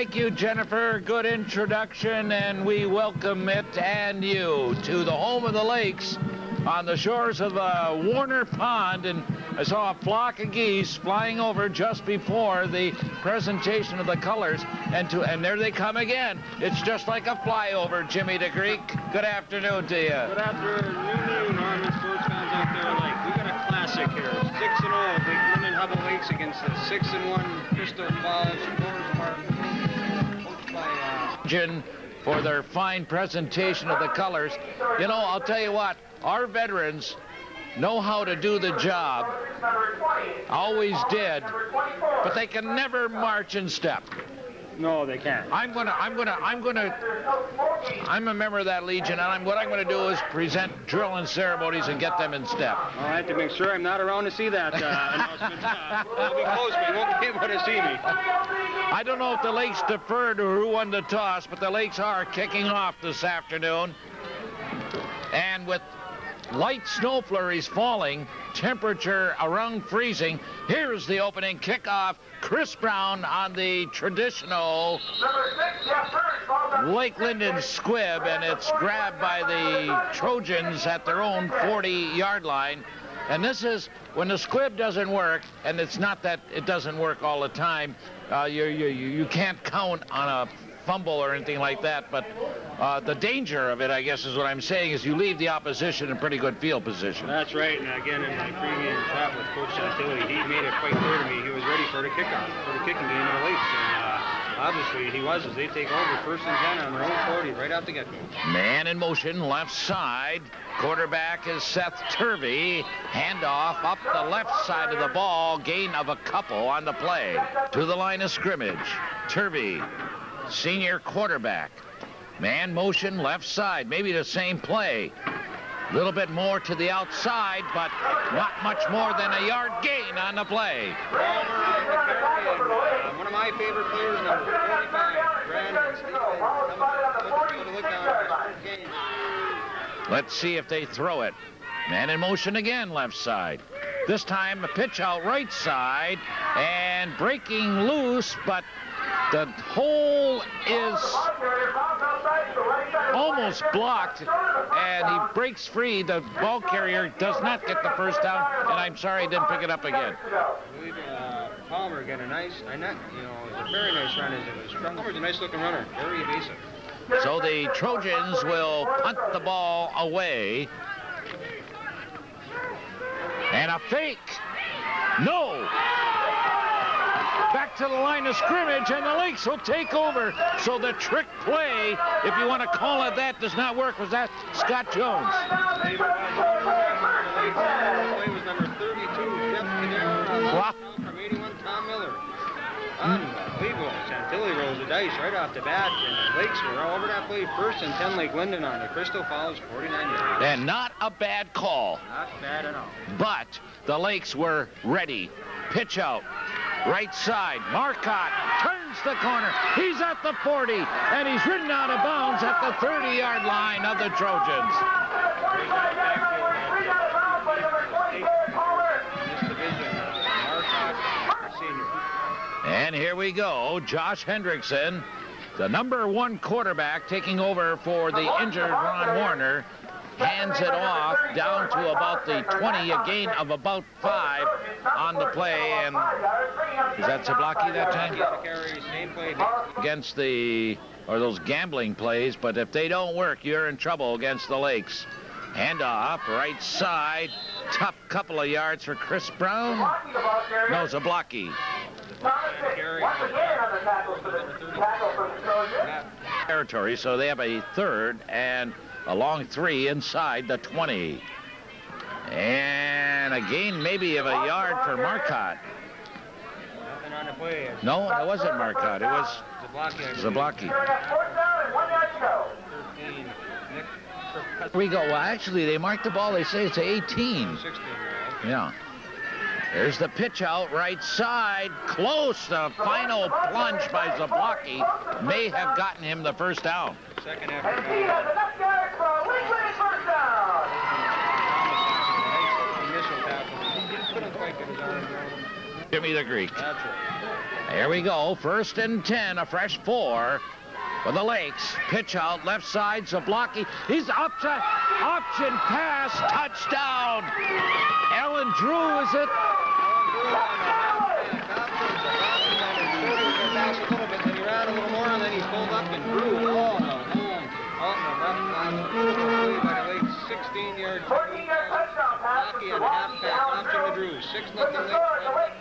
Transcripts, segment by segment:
Thank you, Jennifer. Good introduction, and we welcome it and you to the home of the Lakes on the shores of Warner Pond. And I saw a flock of geese flying over just before the presentation of the colors, and there they come again. It's just like a flyover, Jimmy DeGreek. Good afternoon to you. Good afternoon, Norman, sports fans out there alike. We got a classic here. 6-0, the Linden Hubbell Lakes against the 6-1 Crystal Falls Forest Park. For their fine presentation of the colors. You know, I'll tell you what, our veterans know how to do the job, always did, but they can never march in step. No, they can't. I'm a member of that Legion, and what I'm gonna do is present drill and ceremonies and get them in step. Well, I have to make sure I'm not around to see that announcement. I'll be close, but you won't be able to see me. I don't know if the Lakes deferred or who won the toss, but the Lakes are kicking off this afternoon. And with light snow flurries falling, temperature around freezing, here's the opening kickoff. Chris Brown on the traditional Lake Linden squib, and it's grabbed by the Trojans at their own 40-yard line. And this is when the squib doesn't work, and it's not that it doesn't work all the time. You can't count on a fumble or anything like that, but the danger of it, I guess is what I'm saying, is you leave the opposition in pretty good field position. That's right, and again, in my pregame chat with Coach Chantilly, he made it quite clear to me he was ready for the kickoff, for the kicking game of the Lakes, and obviously he was, as they take over 1st and 10 on their own 40 right out the get-go. Man in motion, left side. Quarterback is Seth Turvey. Handoff up the left side of the ball. Gain of a couple on the play. To the line of scrimmage. Turvey, senior quarterback. Man motion, left side. Maybe the same play. A little bit more to the outside, but not much more than a yard gain on the play. One of my favorite players, number 45, Brandon Stevens. Let's see if they throw it. Man in motion again, left side. This time a pitch out right side and breaking loose, but the hole is almost blocked, and he breaks free. The ball carrier does not get the first down, and I'm sorry he didn't pick it up again. Palmer got a nice, it was a very nice run. Palmer's a nice-looking runner, very evasive. So the Trojans will punt the ball away. And a fake. No. Back to the line of scrimmage, and the Lakes will take over. So the trick play, if you want to call it that, does not work. Was that Scott Jones? The play was number 32, Jeff Cadera, from 81, Tom Miller. Unbelievable. Chantilly rolls the dice right off the bat, and the Lakes were all over that play. 1st and 10, Lake Linden on the Crystal Falls 49 yards. And not a bad call. Not bad at all. But the Lakes were ready. Pitch out. Right side, Marcotte turns the corner. He's at the 40, and he's ridden out of bounds at the 30-yard line of the Trojans. And here we go, Josh Hendrickson, the number 1 quarterback, taking over for the injured Ron Warner. Hands it off down to about the 20, a gain of about 5 on the play. And is that Zablocki that time? Against those gambling plays, but if they don't work, you're in trouble against the Lakes. Handoff, right side, tough couple of yards for Chris Brown. No, Zablocki. Territory, so they have a 3rd and a long 3 inside the 20. And a gain maybe of a yard for Marcotte. Nothing on the play. No, it wasn't Marcotte. It was Zablocki. Here we go. Well, actually, they marked the ball. They say it's 18. 16. Yeah. There's the pitch out right side. Close. The final plunge by Zablocki may have gotten him the first down. Second after. Jimmy the Greek. That's right. Here we go. 1st and 10, a fresh 4 for the Lakes. Pitch out, left side, Zablocki. He's upside, option pass, touchdown. Ellen Drew, is it? Then he ran a little more, and then he pulled up and drew. Oh, no. Out in the left side. By the Lakes, 16-yard. Zablocki and halfback option to Drew. 6-0 Lakes.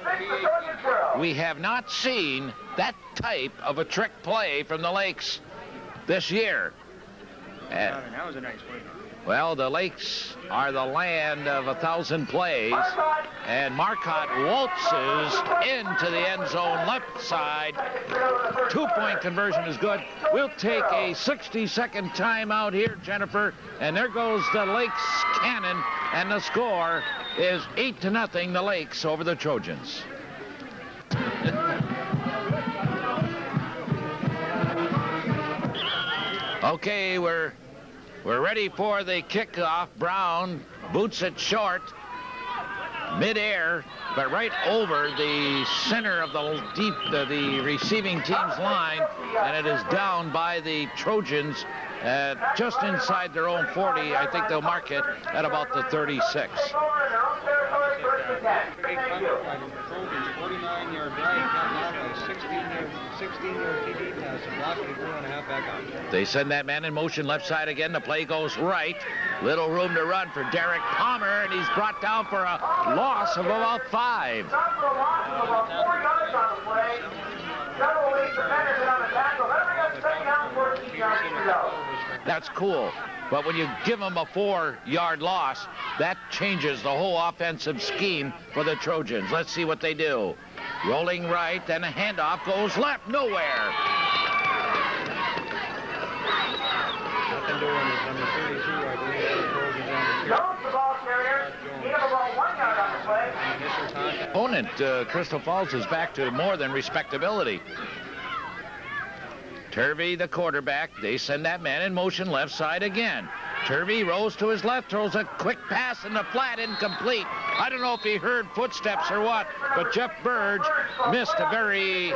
We have not seen that type of a trick play from the Lakes this year. That was a nice play. Well, the Lakes are the land of 1,000 plays, and Marcotte waltzes into the end zone left side. 2-point conversion is good. We'll take a 60-second timeout here, Jennifer, and there goes the Lakes cannon, and the score is 8-0, the Lakes over the Trojans. Okay, we're ready for the kickoff. Brown boots it short, midair, but right over the center of the receiving team's line, and it is down by the Trojans just inside their own 40. I think they'll mark it at about the 36. 49-yard drive, 16-yard TD pass, and block the 4.5 back out. They send that man in motion left side again. The play goes right. Little room to run for Derek Palmer, and he's brought down for a loss of about 5. That's cool. But when you give them a 4-yard loss, that changes the whole offensive scheme for the Trojans. Let's see what they do. Rolling right, then a handoff goes left, nowhere. Nothing doing is number 32, I believe. Jones, the ball carrier. He have about 1 yard on the play. Opponent, Crystal Falls, is back to more than respectability. Turvey, the quarterback. They send that man in motion left side again. Turvey rolls to his left, throws a quick pass in the flat, incomplete. I don't know if he heard footsteps or what, but Jeff Burge missed a very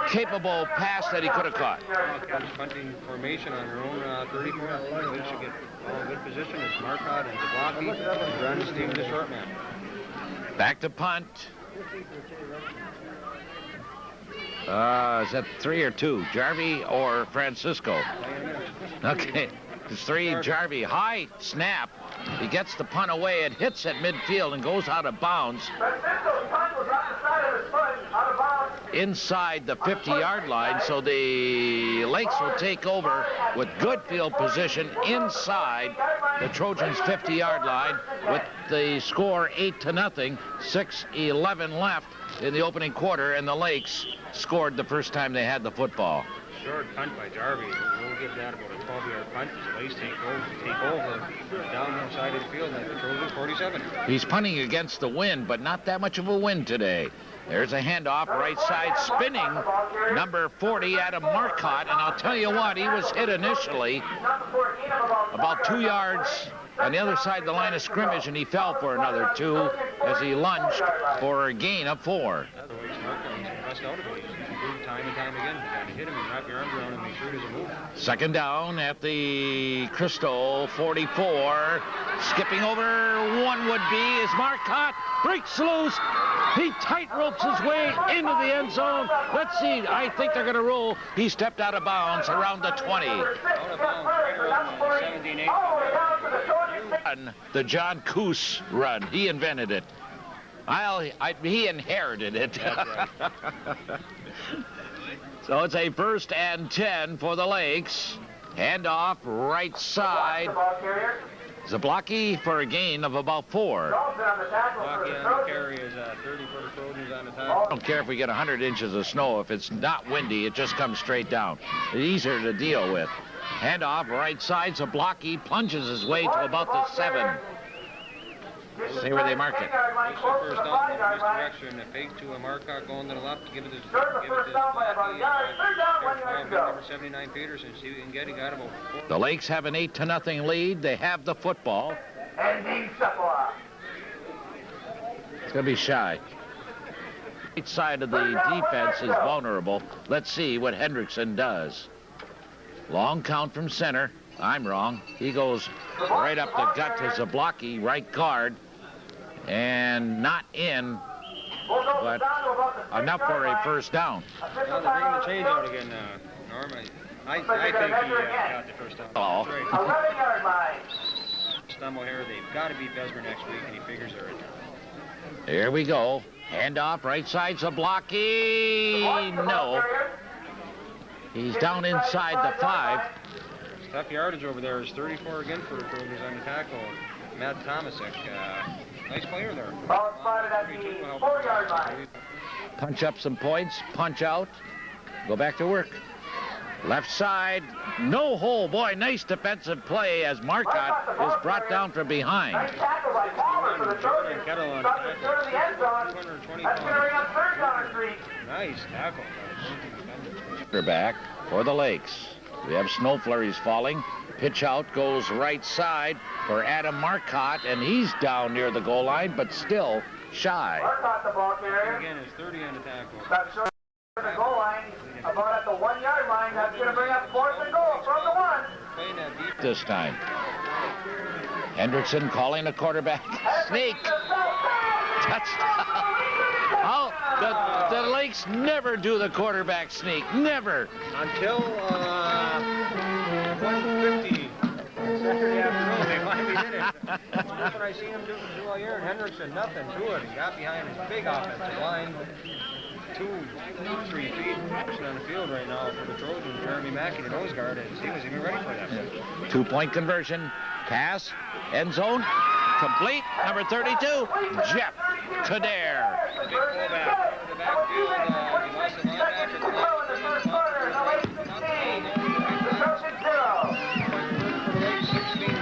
capable pass that he could have caught. Punting formation on their own 34. They should get all good position. It's Marcotte and Zablocki. Run Steve the short man. Back to punt. Is that 3 or 2? Jarvie or Francisco? Okay. It's 3, Jarvie. High snap. He gets the punt away. It hits at midfield and goes out of bounds. Inside the 50-yard line, so the Lakes will take over with good field position inside the Trojans' 50-yard line with the score 8-0, 6:11 left in the opening quarter, and the Lakes scored the first time they had the football. Short punt by Jarvie. We'll give that about a 12-yard punt as the Lakes take over down inside of the field at the Trojan 47. He's punting against the wind, but not that much of a wind today. There's a handoff, right side, spinning, number 40, Adam Marcotte, and I'll tell you what, he was hit initially about 2 yards on the other side of the line of scrimmage, and he fell for another 2 as he lunged for a gain of 4. Time and time again, you got to hit him and wrap your arms around him and make sure he doesn't move. Second down at the Crystal 44. Skipping over one would be is Marcotte. Breaks loose. He tight ropes his way into the end zone. Let's see. I think they're going to rule. He stepped out of bounds around the 20. Out of bounds right around the 17-8. The John Coos run. He invented it. He inherited it. That's right. So it's a 1st and 10 for the Lakes. Handoff right side. Zablocki for a gain of about 4. Zablocki on the carry is 30 for the Trojans on the top. I don't care if we get 100 inches of snow. If it's not windy, it just comes straight down. It's easier to deal with. Handoff right side. Zablocki plunges his way to about the 7. See where they mark it. First down, this direction. A fake to a Marcotte going to the left. Give it to number 79 Peterson. See what we can get. He got about 4. The Lakes have an 8-0 lead. They have the football. It's going to be shy. Right side of the defense is vulnerable. Let's see what Hendrickson does. Long count from center. I'm wrong. He goes right up the gut to Zablocki, right guard, and not in, but enough for a first down. Well, they're bringing the change out again now. Normally, I think he got the first down. Oh. That's right. 11-yard line. Stumble here. They've got to beat Besmer next week, and he figures they're in. Here we go. Handoff, right side, Zablocki. No. He's down inside the 5. Tough yardage over there is 34 again for the Trojans on the tackle. Matt Tomasek, nice player there. Ball spotted at the 4-yard line. Punch up some points, punch out, go back to work. Left side, no hole. Boy, nice defensive play as Marcotte is brought down from behind. Nice tackle by Palmer for the Trojans. Got the third of the end zone. That's going to bring up third down and 3. Nice tackle. They're back for the Lakes. We have snow flurries falling. Pitch out goes right side for Adam Marcotte, and he's down near the goal line, but still shy. Marcotte the ball carrier. Again, it's 30 on the tackle. That's short of the goal line. About at the 1-yard line. That's going to bring up 4th and goal from the 1. Playing that deep. This time. Hendrickson calling the quarterback. Sneak. Touchdown. Oh, the Lakes never do the quarterback sneak. Never. Until 1:50 Saturday afternoon, they finally did it. That's what I seen him do all year. And Hendrickson, nothing to it. He got behind his big offensive line. 2-3 feet on the field right now for the Trojans. Jeremy Mackey, the nose guard, and he wasn't even ready for that. 2-point conversion. Pass. End zone. Complete. Number 32. Jeff Kader. Big fullback into the backfield. He lost the linebacker.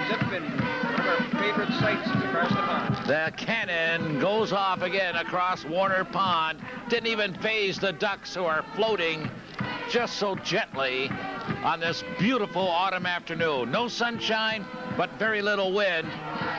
Zipping. One of our favorite sights is across the pond. The cannon goes off again across Warner Pond. Didn't even faze the ducks who are floating just so gently on this beautiful autumn afternoon. No sunshine, but very little wind.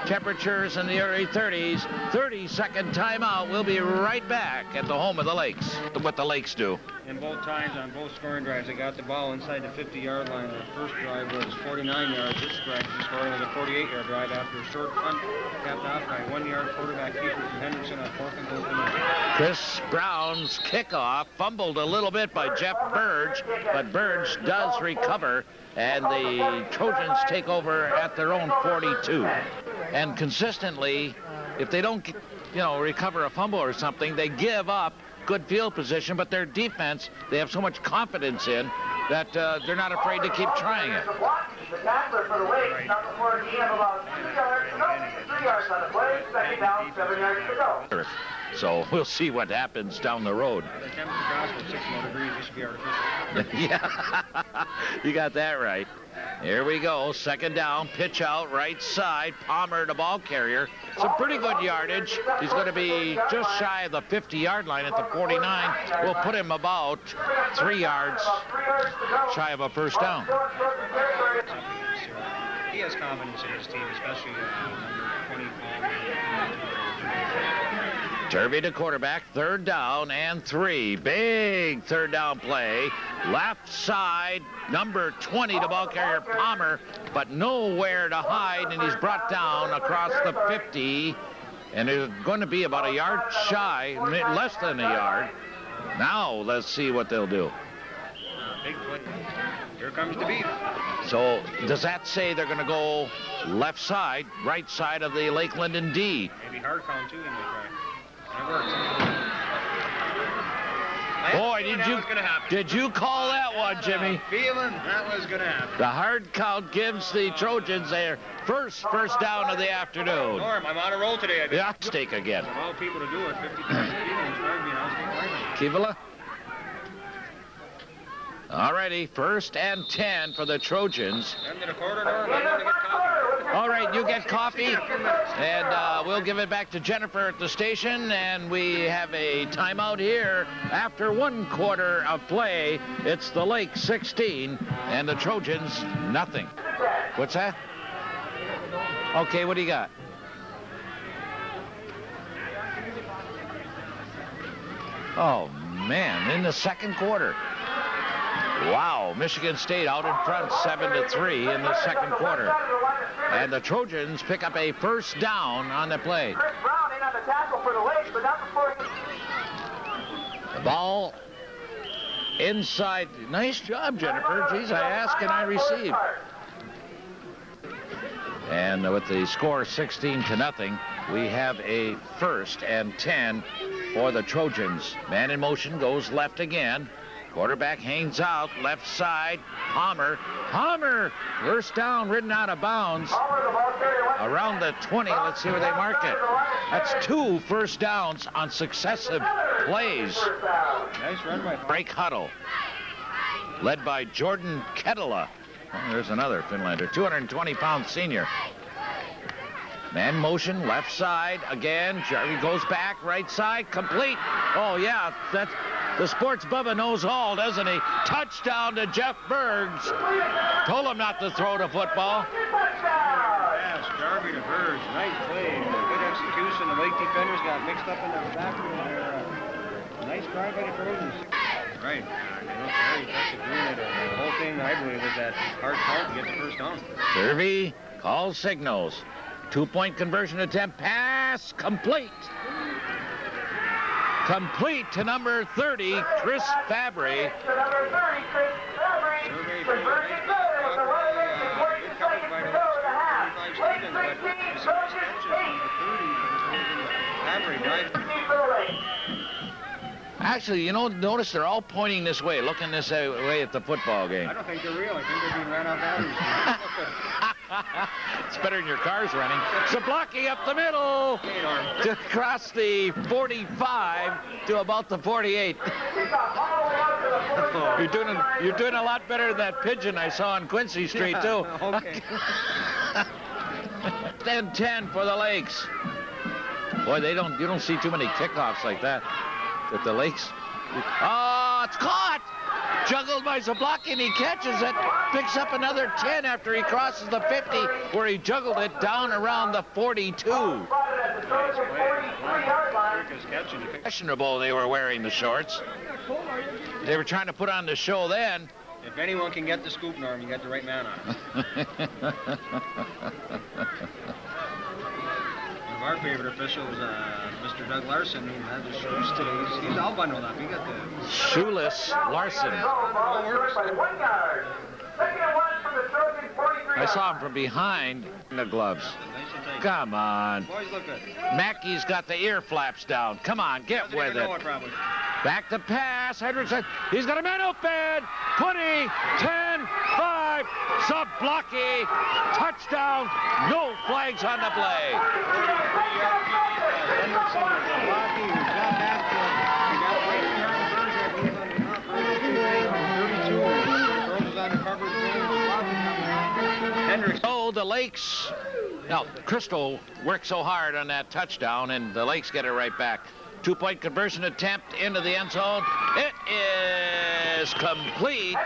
Temperatures in the early 30s. 30-second timeout. We'll be right back at the home of the Lakes. What the Lakes do. And both times on both scoring drives, they got the ball inside the 50-yard line. The first drive was 49 yards. This drive scoring was a 48-yard drive after a short punt capped off by 1-yard quarterback keeper from Henderson on 4th and goal from there. Chris Brown's kickoff fumbled a little bit by Jeff Burge, but Burge does recover, and the Trojans take over at their own 42. And consistently, if they don't, recover a fumble or something, they give up good field position, but their defense, they have so much confidence in that they're not afraid to keep trying it. The tackler for the Lakes, number 14, of about 2 yards, 3 yards on the play, second down, 7 yards to go. So we'll see what happens down the road. The temperature drops for 6 more degrees. This should be artificial. Yeah, you got that right. Here we go. Second down, pitch out, right side. Palmer, the ball carrier. Some pretty good yardage. He's going to be just shy of the 50-yard line at the 49. We'll put him about 3 yards shy of a first down. He has confidence in his team, especially number 25. Turvey to quarterback, 3rd down and 3. Big 3rd down play. Left side, number 20 to ball carrier Palmer, but nowhere to hide, and he's brought down across the 50, and it's going to be about a yard shy, less than a yard. Now let's see what they'll do. Big play. Here comes the beef. So does that say they're going to go left side, right side of the Lake Linden D? Maybe hard count too, and they try. That works. Boy, did you call that one, Jimmy? Feeling that was going to happen. The hard count gives the Trojans their first down of the afternoon. Norm, I'm on a roll today. Yeah, stake again. Of all people to do it, 50,000 people inspired me, and I was going Kivala. All righty, 1st and 10 for the Trojans. End of the quarter, Norm. I'm going to get coffee. All right, you get coffee, and we'll give it back to Jennifer at the station, and we have a timeout here. After 1 quarter of play, it's the Lake 16, and the Trojans nothing. What's that? Okay, what do you got? Oh, man, in the second quarter. Wow, Michigan State out in front 7-3 in the second quarter. And the Trojans pick up a first down on the play. Chris Brown in on the tackle for the Lakes, but not before The ball inside. Nice job, Jennifer. Geez, I ask and I receive. And with the score 16-0, we have a 1st and 10 for the Trojans. Man in motion goes left again. Quarterback hangs out left side. Palmer. First down, ridden out of bounds. Around the 20. Let's see where they mark it. That's 2 first downs on successive plays. Nice run by Break huddle. Led by Jordan Kettela. Oh, there's another Finlander. 220-pound senior. Man motion, left side again. Jarvie goes back, right side, complete. Oh, yeah, that's the sports Bubba knows all, doesn't he? Touchdown to Jeff Bergs. Told him not to throw the football. Yes, Jarvie to Bergs. Nice play. Good execution. The Lake defenders got mixed up in the backfield there. Nice drive by the Trojans. Right. Very disagreement. The whole thing, I believe, was that hard count to get the first down. Derby calls signals. 2-point conversion attempt. Pass complete. Complete to number 30, Chris Fabry. Actually, you know, notice they're all pointing this way, looking this way at the football game. I don't think they're real. I think they're being ran off batteries. It's better than your car's running. Zablocki up the middle to across the 45 to about the 48. You're doing a lot better than that pigeon I saw on Quincy Street too. Okay. Then 10 for the Lakes. Boy, you don't see too many kickoffs like that. That the Lakes. Oh, it's caught! Juggled by Zablocki, and he catches it. Picks up another 10 after he crosses the 50, where he juggled it down around the 42. Questionable they were wearing the shorts. They were trying to put on the show then. If anyone can get the scoop, Norm, you got the right man on it. One of our favorite officials, Mr. Doug Larson, who had the shoes today. He's all bundled up. He got the shoeless Larson. I saw him from behind the gloves. Come on. Boys look good. Mackey's got the ear flaps down. Come on, get with it. Back to pass. Hendrickson. He's got a man open. 20, 10, 5. Zablocki. Touchdown. No flags on the play. Oh, the Lakes. Now, Crystal worked so hard on that touchdown, and the Lakes get it right back. 2-point conversion attempt into the end zone. It is complete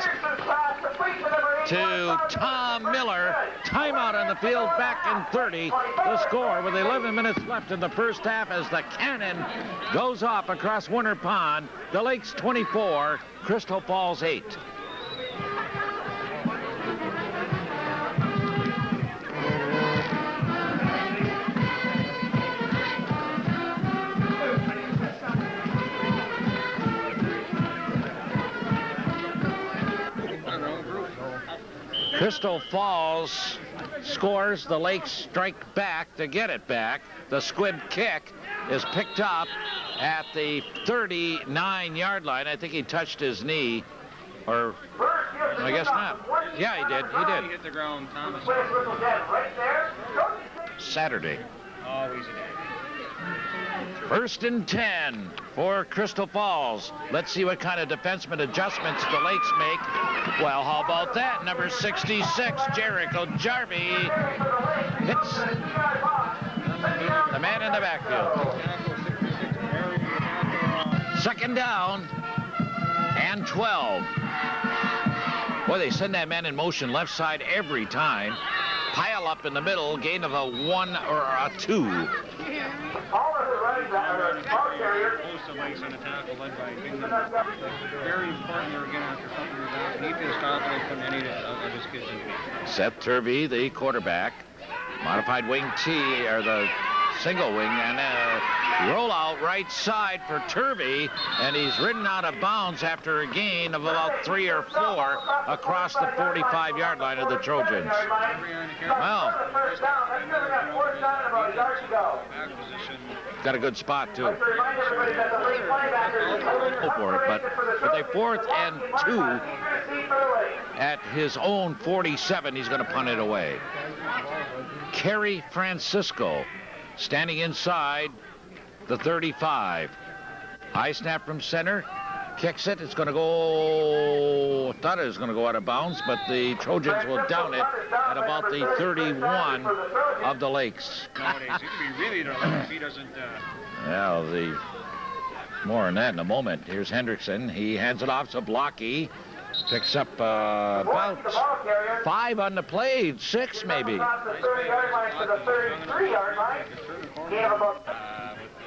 to Tom Miller. Timeout on the field, back in 30. The score with 11 minutes left in the first half as the cannon goes off across Winter Pond. The Lakes 24, Crystal Falls 8. Crystal Falls scores. The Lakes strike back to get it back. The squib kick is picked up at the 39-yard line. I think he touched his knee, or I guess not. Yeah, he did. He did. He hit the ground, Thomas. Saturday. Always a day. 1st and 10 for Crystal Falls. Let's see what kind of defenseman adjustments the Lakes make. Well, how about that? Number 66, Jericho Jarvie hits the man in the backfield. 2nd down and 12. Boy, they send that man in motion left side every time. pile up in the middle, gain of a 1 or a 2. All of the running back, ball carrier. Close to Lakes on a tackle led by Bingham. Very important here again after a couple years out. He feels confident putting any of his kids in. Seth Turvey, the quarterback. Modified wing T, or the single wing, and roll out right side for Turvey, and he's ridden out of bounds after a gain of about 3 or 4 across the 45-yard line of the Trojans. Well, got a good spot too. Go for it, but with a 4th and 2 at his own 47, he's going to punt it away. Kerry Francisco standing inside the 35. High snap from center. Kicks it. It's going to go... thought it was going to go out of bounds, but the Trojans will down it at about the 31 of the Lakes. Nowadays, he could be really there if he doesn't... Well, more on that in a moment. Here's Hendrickson. He hands it off to Blocky. Picks up about 5 on the play, 6 maybe.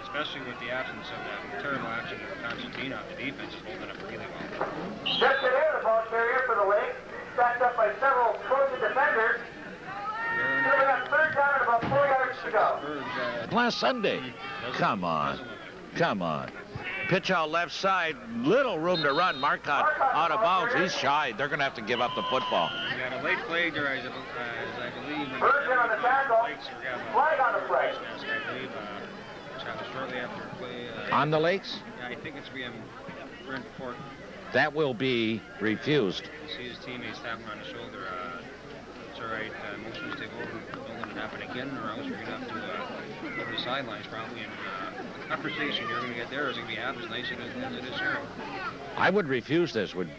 Especially with the absence of that terrible action of Constantine off the defense is holding up really well. Just ahead of the ball carrier for the Lake, backed up by several Trojan defenders. We got 3rd down and about 4 yards to go. Last Sunday. Come on. Come on. Pitch out left side, little room to run. Marcotte out of bounds. He's shy. They're going to have to give up the football. We got a late flag there, as I believe. Virgin on the tackle. Flag on the play. I believe shortly after play. On the Lakes? Yeah, I think it's being Brent Fort. That will be refused. See his teammates tap him on the shoulder. It's all right. Motions take over. Don't let it happen again, or else you're going to have to go to the sidelines probably. And the conversation you're going to get there is going to be half as nice as it is here. I would refuse this. Let's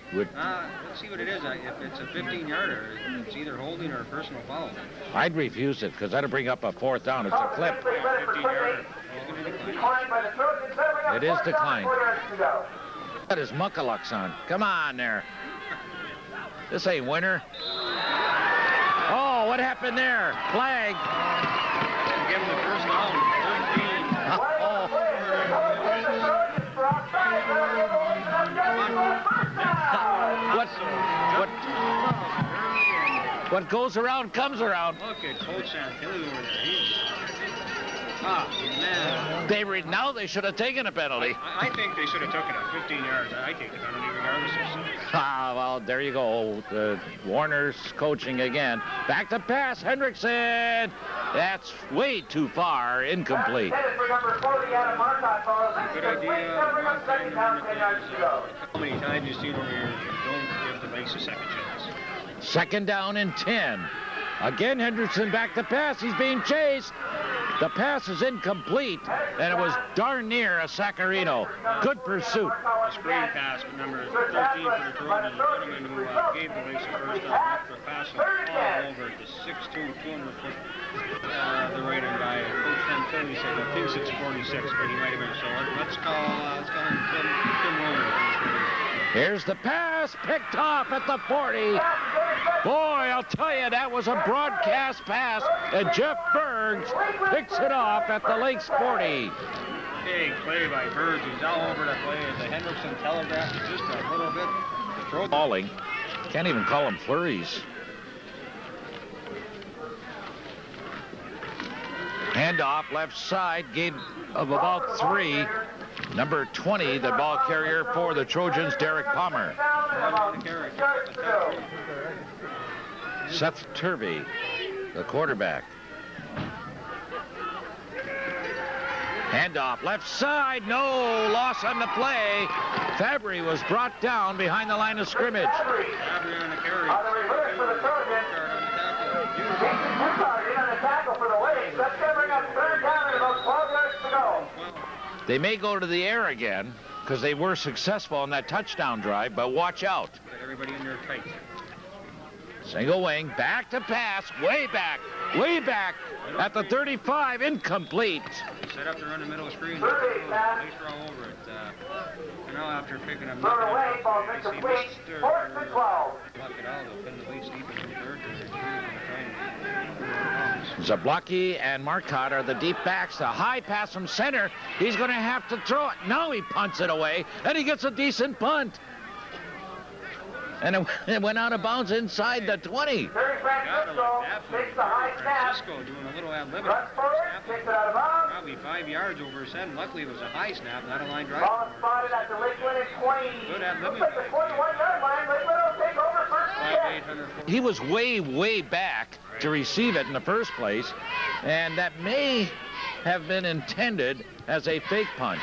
see what it is. If it's a 15-yarder, it's either holding or a personal foul. I'd refuse it because that'll bring up a 4th down. It's a clip. 15-yarder. It is declined. That is Muckalucks on. Come on there. This ain't winter. Oh, what happened there? Flag. Give him the first down. What goes around comes around. Look at Coach Santilli over there. Man. Now they should have taken a penalty. I think they should have taken it 15 yards. I take the penalty regardless of well, there you go. Warner's coaching again. Back to pass. Hendrickson. That's way too far. Incomplete. Good idea. How many times you seen over here? Don't give the Lakes a second chance. 2nd down and 10. Again, Hendrickson back to pass. He's being chased. The pass is incomplete, and it was darn near a Sacarino. Good pursuit. A screen pass, number 13 for the Trojans, the gentleman who gave the Lakes the first down after passing all over the 6'2", 200-foot the right end guy. Coach Santilli said he thinks it's 46, but he might have been short. Let's call him Tim Roman. Here's the pass, picked off at the 40. Boy, I'll tell you, that was a broadcast pass, and Jeff Bergs picks it off at the Lakes 40. Big play by Bergs. He's all over the play. The Hendrickson telegraphed it just a little bit. Falling. Can't even call them flurries. Handoff left side, gain of about 3. Number 20, the ball carrier for the Trojans, Derek Palmer. Seth Turvey, the quarterback. Handoff left side, no loss on the play. Fabry was brought down behind the line of scrimmage. Fabry on the carry. They may go to the air again because they were successful on that touchdown drive, but watch out. Got everybody in there tight. Single wing, back to pass, way back at the 35, incomplete. Set up to run the middle screen. They throw over it. And now after picking up nothing, luck it out. They'll pin the Lakes deep in the third. Zablocki and Marcotte are the deep backs. The high pass from center. He's going to have to throw it. Now he punts it away, and he gets a decent punt. And it went out of bounds inside the 20. Terry Francisco takes the high snap. Francisco doing a little ad-lib. Runs forward, takes it out of bounds. Probably 5 yards over his head. Luckily, it was a high snap, not a line drive. Ball is spotted at the Lake Linden 20. Good ad-lib. Looks like the 21-yard line. Lake Linden will take over first and 10. He was way back to receive it in the first place, and that may have been intended as a fake punt.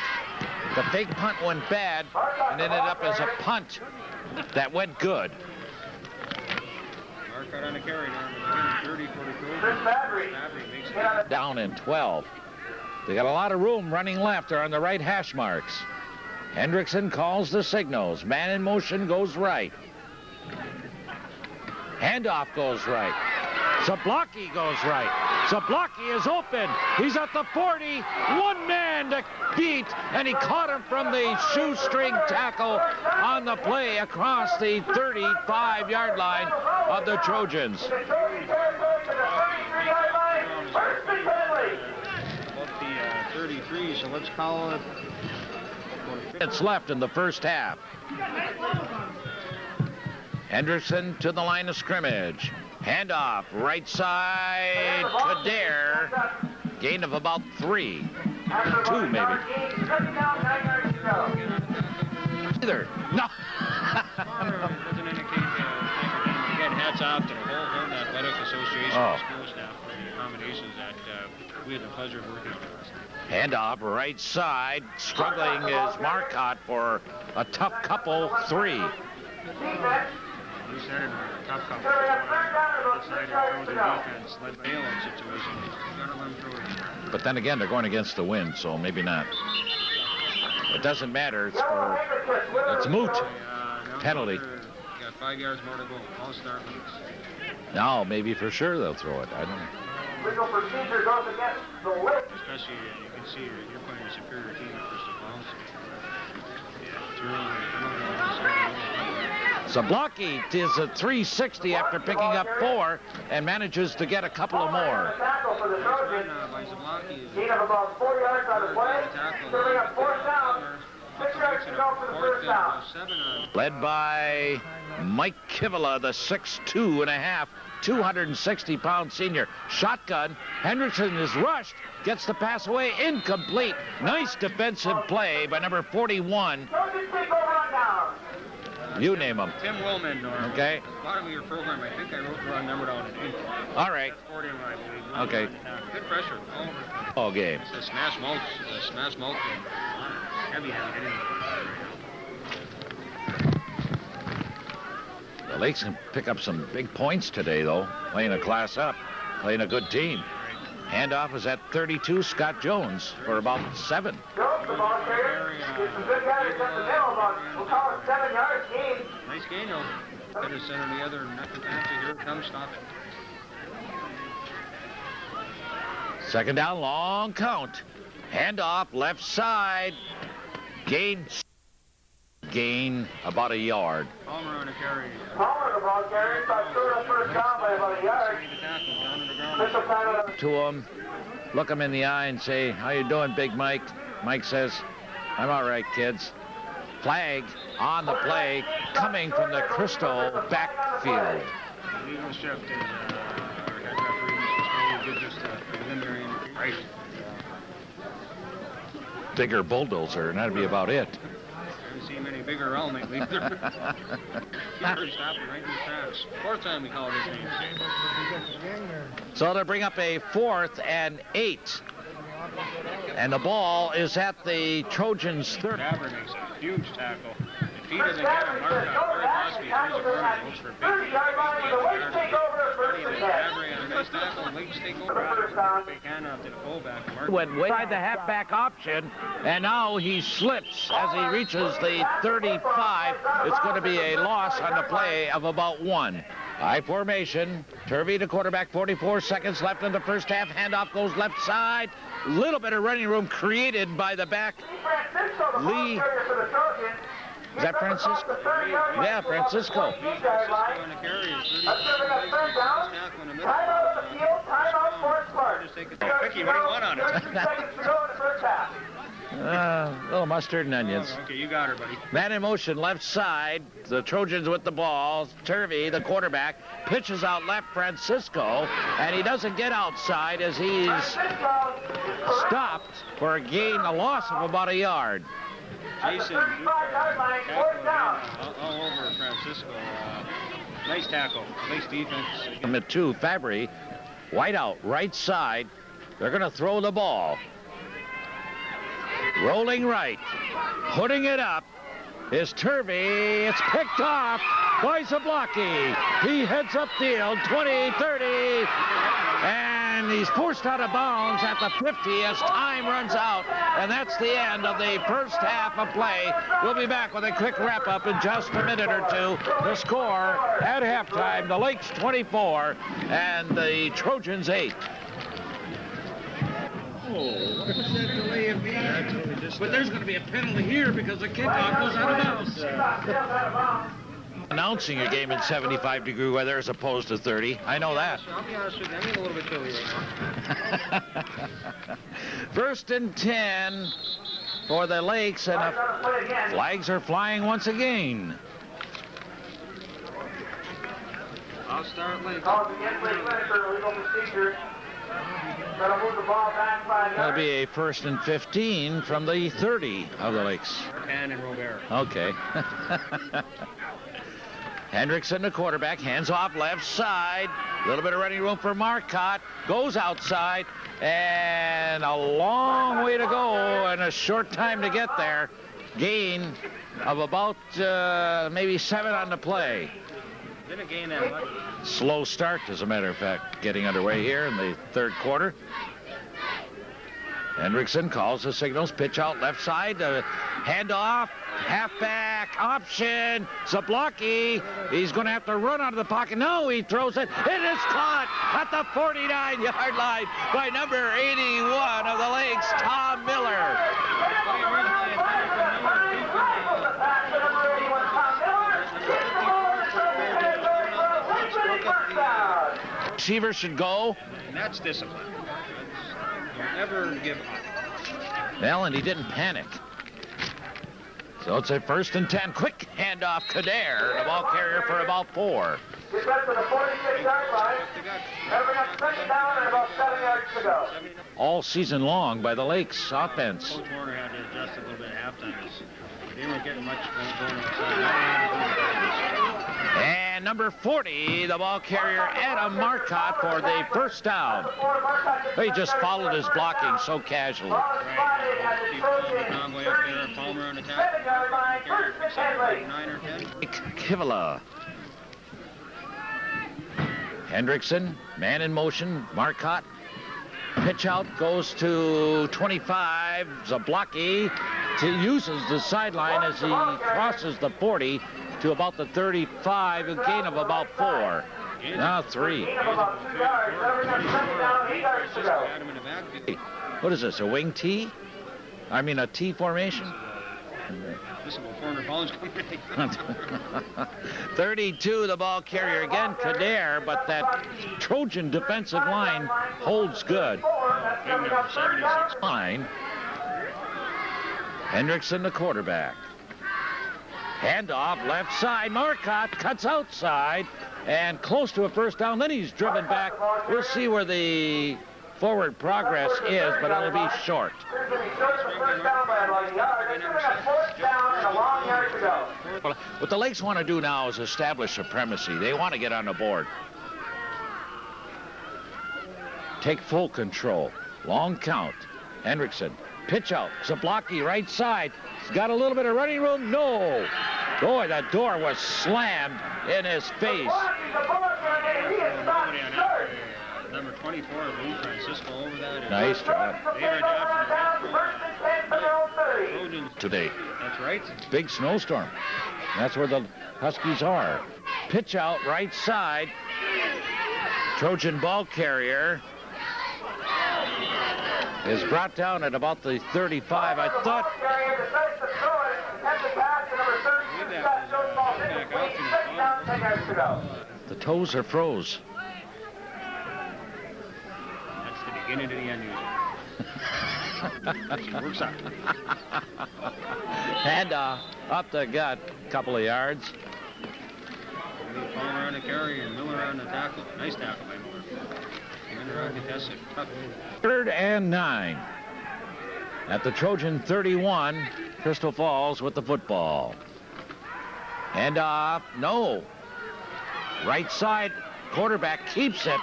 The fake punt went bad and ended up as a punt that went good. Marcotte on the carry now. 30 for the Trojans. Fabry makes it. Down in 12. They got a lot of room running left. They're on the right hash marks. Hendrickson calls the signals. Man in motion goes right. Handoff goes right. Zablocki goes right. Zablocki is open. He's at the 40. One man to beat, and he caught him from the shoestring tackle on the play across the 35-yard line of the Trojans. The Trojans territory to the 33-yard line. First and 10. About the 33, so let's call it. It's left in the first half. Henderson to the line of scrimmage. Handoff, right side to Dare. Gain of about 3. 2 maybe. Either. No. Doesn't indicate again, hats off to the whole Linden Athletic Association and school staff for the accommodations that we had the pleasure of working with. Handoff, right side. Struggling is Marcotte for a tough couple 3. We started a tough couple. Inside our Trojan defense, led by bailout situation. Gotta let them throw it. But then again, they're going against the wind, so maybe not. It doesn't matter. It's moot. Penalty. Got 5 yards more to go. All start leads. No, maybe for sure they'll throw it. I don't know. Legal procedure goes against the list. Especially, you can see you're playing a superior team at first of all. Yeah, it's really Zablocki is a 360 after picking up 4 and manages to get a couple of more. Tackle for the Trojans. Gain of about 4 yards on the play. Serving up 4th down. 6 yards to go for the first down. Led by Mike Kivela, the 6'2.5", 260-pound senior. Shotgun. Henderson is rushed. Gets the pass away. Incomplete. Nice defensive play by number 41. Trojans take over on down. You name him. Tim Willman, Norm. Okay. At the bottom of your program, I think I wrote the wrong number down in ink. All right. That's 41, I believe. Okay. Good pressure. All game. It's a smash mouth. Heavy hitting. The Lakes can pick up some big points today, though. Playing a class up. Playing a good team. Handoff is at 32, Scott Jones, for about 7. Jones, the ball carrier. It's some good guys at the middle, but we'll call it 7 yards gain. Nice gain, though. Better center the other. Nothing fancy. Here it comes. Stop it. Second down, long count. Handoff, left side. Gain about a yard. Palmer on the carry. Palmer, the ball carrier, got short of first down by about a yard. Missile time To him, look him in the eye and say, "How you doing, Big Mike?" Mike says, "I'm all right, kids." Flag on the play coming from the Crystal backfield. Legal shift is our head referee, Mr. Scully, gives us the preliminary right. Bigger bulldozer, and that'd be about it. I haven't seen many bigger around lately either. Keeper stopped it right in his tracks. 4th time we called his name. So they'll bring up a 4th and 8. And the ball is at the Trojans' 30. Fabry makes a huge tackle. If he doesn't get him, Marcotte very possibly throws a burn. Looks for a big 30-yard line. The Lakes take over first and 10. Fabry on a nice tackle. Lakes take over. Big handoff to the fullback. Went way inside the halfback option, and now he slips as he reaches the 35. It's going to be a loss on the play of about 1. High formation. Turvey to quarterback, 44 seconds left in the first half. Handoff goes left side. Little bit of running room created by the back. Lee. Is that Francisco? Yeah, Francisco. Timeout of the field, timeout for turkey. What do you want on it? 33 seconds to go in the first half. Little mustard and onions. Okay, you got her, buddy. Man in motion, left side. The Trojans with the ball. Turvey, the quarterback, pitches out left Francisco, and he doesn't get outside as he's stopped for a loss of about a yard. Jason, yard line, fourth down. all over Francisco. Nice tackle, nice defense. At 2, Fabry, wide out, right side. They're going to throw the ball. Rolling right, putting it up is Turvey. It's picked off by Zablocki. He heads upfield, 20, 30, and he's forced out of bounds at the 50 as time runs out. And that's the end of the first half of play. We'll be back with a quick wrap-up in just a minute or two. The score at halftime, the Lakes 24 and the Trojans 8. But there's going to be a penalty here because the kickoff goes out of bounds. Announcing a game in 75-degree weather as opposed to 30. I know that. I'll be honest with you, I'm getting a little bit chilly right now. First and 10 for the Lakes, and the flags are flying once again. I'll start late. That'll be a first and 15 from the 30 of the Lakes. Pan and Robert. Okay. Hendrickson, the quarterback, hands off left side. A little bit of running room for Marcotte. Goes outside, and a long way to go and a short time to get there. Gain of about maybe 7 on the play. Didn't gain that much. Slow start, as a matter of fact, getting underway here in the third quarter. Hendrickson calls the signals, pitch out left side, handoff, halfback option, Zablocki. He's going to have to run out of the pocket. No, he throws it. It is caught at the 49-yard line by number 81 of the Lakes, Tom Miller. Receiver should go. And that's discipline. Don't ever give up. Well, and he didn't panic. So it's a first and 10. Quick handoff, Kader, the ball carrier for about 4. He's back to the 46-yard line. Every got second down and about 7 yards to go. All season long by the Lakes offense. Coach Warner had to adjust a little bit at halftime. They weren't getting much going outside. And number 40, the ball carrier, Adam Marcotte, for the first down. He just followed his blocking so casually. Conway up there, Palmer on the tackle. 9 or 10. Kivela. Hendrickson, man in motion, Marcotte. Pitch out goes to 25, Zablocki. He uses the sideline as he crosses the 40 to about the 35, a gain of about 4. Now 3. What is this, a wing T? I mean a T formation? This is a corner ball. 32, the ball carrier again, Kader, but that Trojan defensive line holds good. Line. Hendrickson, the quarterback. Handoff, left side. Marcotte cuts outside and close to a first down. Then he's driven back. We'll see where the forward progress is, but it'll be short. What the Lakes want to do now is establish supremacy. They want to get on the board. Take full control. Long count. Hendrickson. Pitch out. Zablocki right side. He's got a little bit of running room. No. Boy, that door was slammed in his face. Number 24, Lou Francisco over that. Nice job. Today. That's right. Big snowstorm. That's where the Huskies are. Pitch out right side. Trojan ball carrier is brought down at about the 35. I thought. The toes are froze. That's the beginning to the end usually. Works out. And up the gut, couple of yards. Palmer on the carry and Miller on the tackle. Nice tackle by Miller. Miller contested. Tough. 3rd and 9. At the Trojan 31, Crystal Falls with the football. And no. Right side, quarterback keeps it.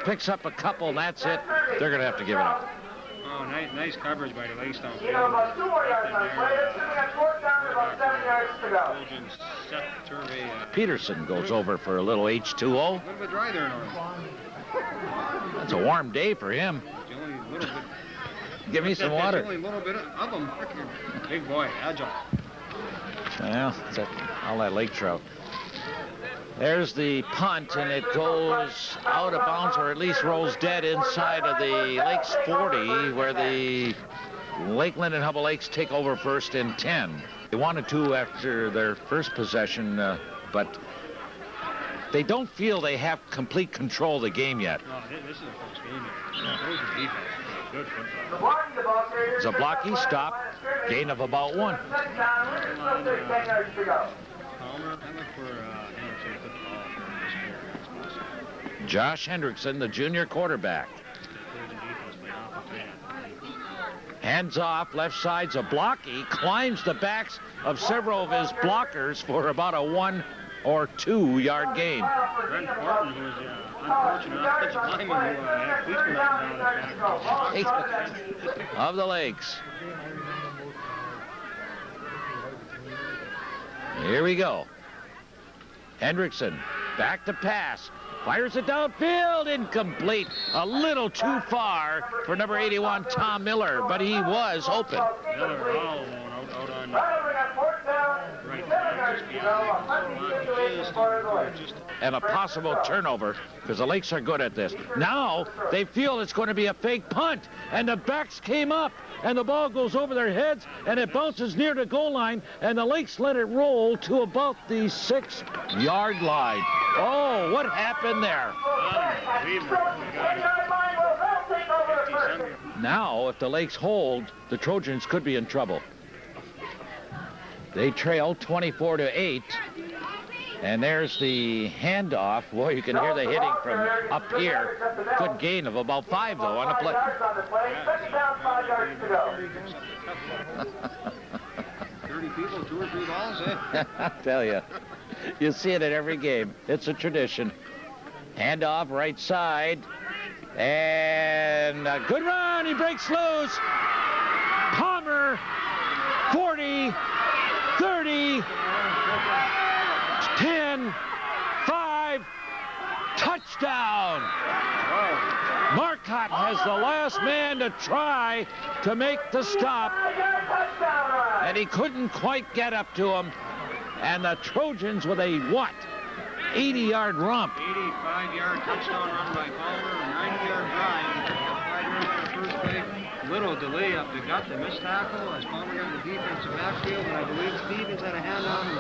Picks up a couple, and that's it. They're going to have to give it up. Oh, nice coverage by the Lakestone. You know, about 2 more yards on play. It's sitting at 4th down and about 7 yards to go. Trojans set survey. Peterson goes over for a little H2O. A little bit dry there, Norm. It's a warm day for him. It's only a little bit. Give me some water. Only a little bit of them. Big boy, agile. Well, all that lake trout. There's the punt, and it goes out of bounds, or at least rolls dead inside of the Lakes 40, where the Lakeland and Hubbell Lakes take over 1st and 10. They wanted to after their first possession, but they don't feel they have complete control of the game yet. No, this is a close game. Those are defense. Good football. It's a blocky stop, gain of about 1. Palmer, I look for Henderson to put the ball for this quarter. Josh Hendrickson, the junior quarterback. Hands off, left side's a blocky, climbs the backs of several of his blockers for about a 1 or 2 yard gain. Brent Horton, who was unfortunate offensive lineman who had policemen up and down his back. Of the Lakes. Here we go. Hendrickson, back to pass. Fires it downfield, incomplete. A little too far for number 81, Tom Miller, but he was open. Miller all out on right. And a possible turnover, because the Lakes are good at this. Now they feel it's going to be a fake punt, and the backs came up, and the ball goes over their heads, and it bounces near the goal line, and the Lakes let it roll to about the 6-yard line. Oh, what happened there? Now, if the Lakes hold, the Trojans could be in trouble. They trail 24-8. And there's the handoff. Boy, you can hear the hitting from up here. Good gain of about 5, though, on a play. 30 people, 2 or 3 balls, eh? I tell you, you see it at every game. It's a tradition. Handoff, right side. And a good run. He breaks loose. Palmer, 40, 30, 10, 5, touchdown. Marcotte has the last man to try to make the stop, and he couldn't quite get up to him. And the Trojans with a, 80-yard romp. 85-yard touchdown run by Palmer, a 90-yard drive. 5 yards for the first play. Little delay up the gut, the missed tackle as Palmer got the defensive backfield, and I believe Stevens had a hand on him.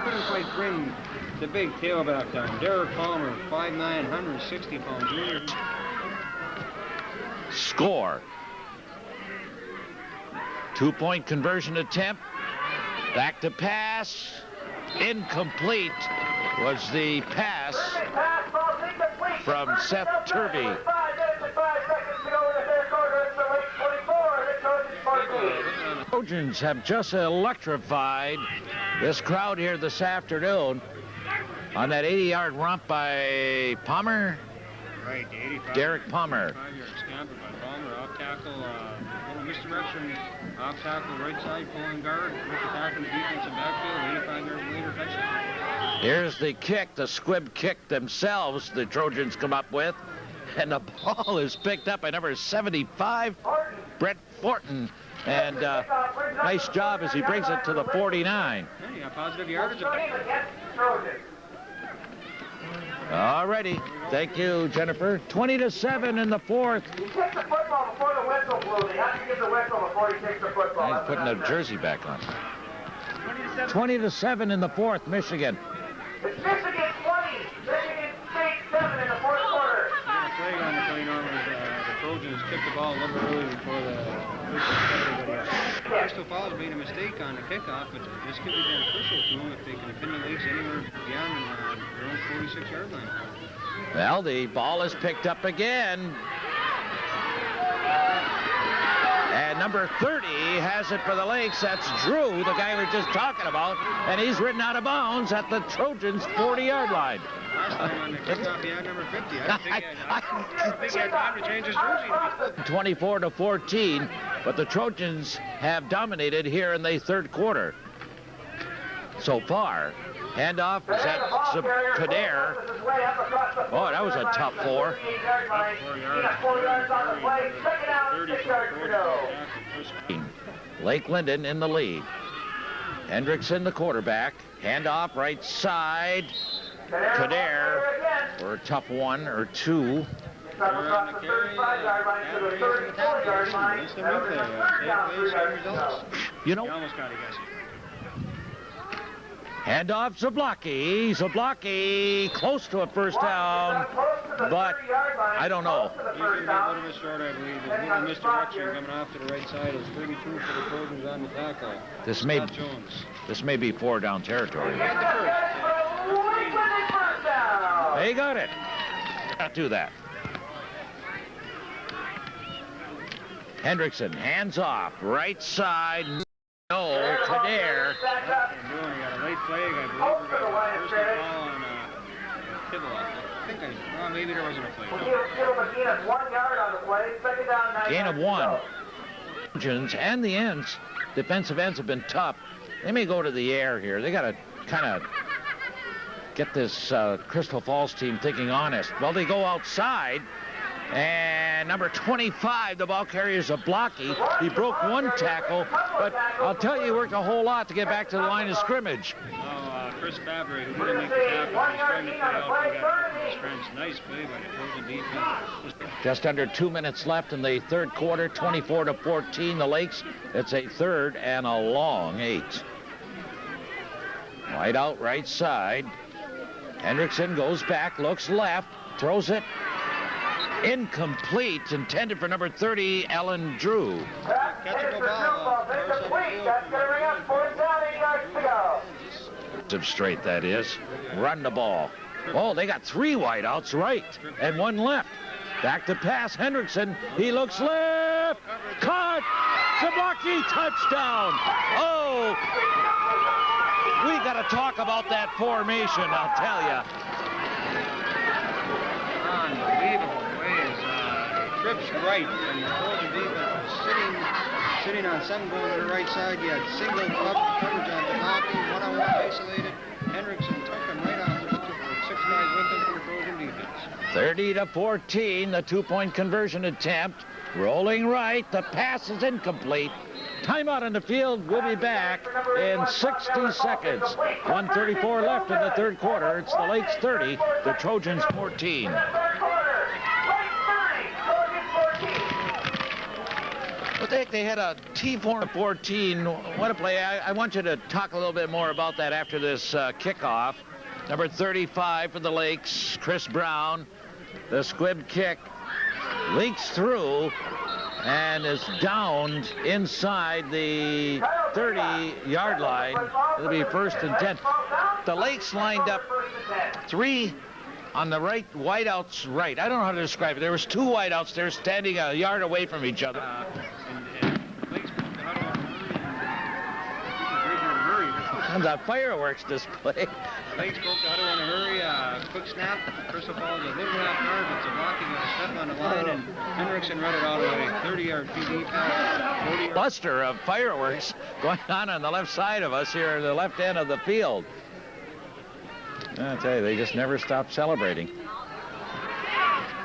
Couldn't quite bring the big tailback down. Derek Palmer, 5'9", 160-pound junior. Score. 2-point conversion attempt. Back to pass. Incomplete was the pass from C.F.F.P. Trojans have just electrified this crowd here this afternoon on that 80-yard romp by Palmer. Right, the 85. Derek Palmer. 5-yard scamper by Palmer, off tackle, little misdirection, off tackle, right side, pulling guard, with the tackle in the defensive backfield, 85 yards later, touchdown. Here's the kick, the squib kick themselves the Trojans come up with, and the ball is picked up by number 75, Brett Fortin. And nice job as he brings it to the 49. Yeah, you got positive yardage. All righty. Thank you, Jennifer. 20-7 in the 4th. He takes the football before the whistle blew. They have to give the whistle before he takes the football. He's putting the jersey back on. 20-7 in the 4th, Michigan. It's Michigan 20, Michigan State 7 in the 4th quarter. The flag on the play, Norman, is the Trojans kicked the ball a little bit early before the officials cut everybody up. Crystal Falls made a mistake on the kickoff, but this could be beneficial to them if they can pin the Lakes anywhere beyond their own 46-yard line. Well, the ball is picked up again. And number 30 has it for the Lakes. That's Drew, the guy we were just talking about. And he's ridden out of bounds at the Trojans' 40-yard line. Last time on the kickoff, he had number 50. I think he had time to change his jersey. 24-14, but the Trojans have dominated here in the third quarter. So far, handoff is at Kader. Oh, that was a tough 4. Lake Linden in the lead. Hendrickson, the quarterback. Handoff right side. Kader for a tough 1 or 2. You know, handoff Zablocki. Zablocki close to a first down, but I don't know. He's going to be a little bit short, I believe. There's a little misdirection coming off to the right side. It's 32 for the Trojans on the tackle. This may be 4 down territory. They got it. Not do that. Hendrickson, hands off, right side. No, Kader. He got a late flag, I believe. We're going to first ball on Hubbell. I think maybe there wasn't a flag. Gain of 1. Trojans and the ends, defensive ends have been tough. They may go to the air here. They got to kind of get this Crystal Falls team thinking honest. Well, they go outside, and number 25, the ball carrier, is Zablocki. He broke 1 tackle, but I'll tell you, he worked a whole lot to get back to the line of scrimmage. Chris Fabry, who didn't make the tackle, he's trying to play out. He got his friends. Nice play by the Trojan defense. Just under 2 minutes left in the third quarter, 24-14, the Lakes. It's a third and a long 8. Wide out right side. Hendrickson goes back, looks left, throws it. Incomplete, intended for number 30, Ellen Drew. Catchable ball. That's going to bring up 4th down, 8 yards to go. Straight, that is. Run the ball. Oh, they got 3 wideouts right and 1 left. Back to pass, Hendrickson. He looks left. Caught. Zablocki, touchdown. Oh, we got to talk about that formation, I'll tell you. Unbelievable ways. Trips right, and the Trojan defense was sitting on 7 going to the right side. You had single coverage on Zablocki, one-on-one isolated. Hendrickson took him right off the ball for a 6-yard win for the Trojan defense. 30-14, the 2-point conversion attempt. Rolling right, the pass is incomplete. Timeout on the field. We'll be back in 60 seconds. 1:34 left in the third quarter. It's the Lakes 30, the Trojans 14. But they had a T4-14. What a play. I want you to talk a little bit more about that after this kickoff. Number 35 for the Lakes, Chris Brown. The squib kick leaks through and is downed inside the 30-yard line. It'll be 1st and 10. The Lakes lined up 3 on the right, wideouts right. I don't know how to describe it. There was 2 wideouts there standing a yard away from each other. And the fireworks display. Lakes spoke to how to want to hurry. Quick snap. Crystal Falls a little bit off guard, but Zablocki got a step on the line, and Hendrickson read it out of a 30-yard PD pass. Cluster of fireworks going on the left side of us here, the left end of the field. I tell you, they just never stop celebrating.